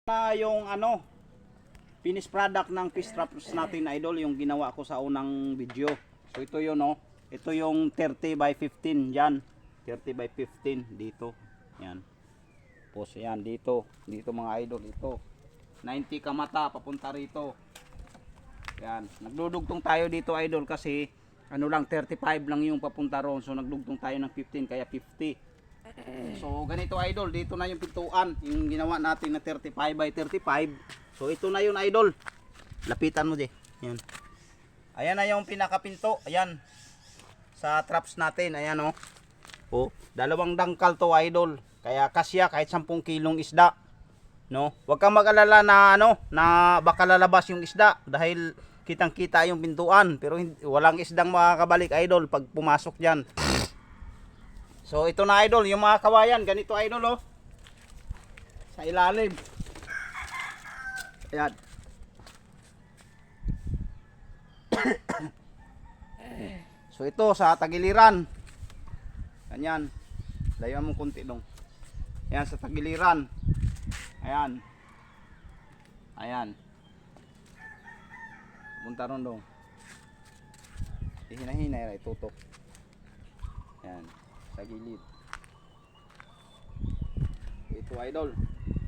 Na yung ano, finished product ng fish traps natin, idol, yung ginawa ko sa unang video. So ito yun, oh. Ito yung 30 by 15 diyan. 30 by 15 dito. Yan. Tapos yan dito, dito mga idol, ito. 90 kamata papunta rito. Yan. Nagdudugtong tayo dito, idol, kasi ano lang 35 lang yung papunta roon. So nagdugtong tayo ng 15 kaya 50. So ganito, idol, dito na yung pintuan, yung ginawa natin na 35 by 35. So ito na yun, idol. Lapitan mo di. Yan. Ayan na yung pinakapinto. Ayan. Sa traps natin, ayan, oh. Oh, dalawang dangkal to, idol. Kaya kasya kahit 10 kilong isda. No? Huwag kang mag-alala na ano, na baka lalabas yung isda dahil kitang-kita yung pintuan, pero walang isdang makakabalik, idol, pag pumasok diyan. So ito na, idol, yung mga kawayan, ganito, idol, oh. Sa ilalim. Ayan. So ito sa tagiliran. Ganyan. Layuan mo konti dong. Ayan sa tagiliran. Ayan. Ayan. Punta ron dong. Hihina-hina, itutok. Ayan. Sa gilid. Ito, idol.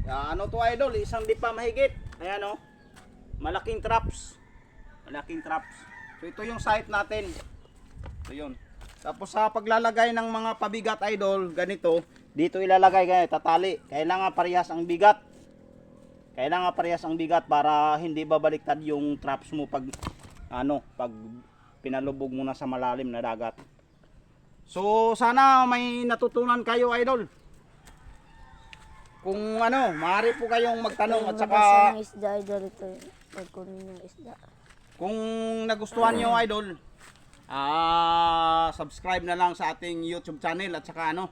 Ano to, idol? Isang dipa mahigit. Ayan, oh. Malaking traps. Malaking traps. So ito yung site natin. So yun. Tapos sa paglalagay ng mga pabigat, idol, ganito, dito ilalagay ganito, tatali. Kailangan parehas ang bigat. Kailangan parehas ang bigat para hindi babaliktad yung traps mo pag ano, pag pinalubog mo na sa malalim na dagat. So sana may natutunan kayo, idol. Kung ano, maaari po kayong magtanong at saka ng isda, idol, ito. Pagkunin ng isda. kung nagustuhan nyo, idol, subscribe na lang sa ating YouTube channel at saka ano,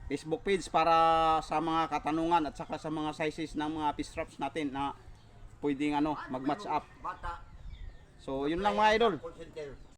Facebook page para sa mga katanungan at saka sa mga sizes ng mga fish traps natin na pwedeng ano, mag-match up. So yun lang, mga idol.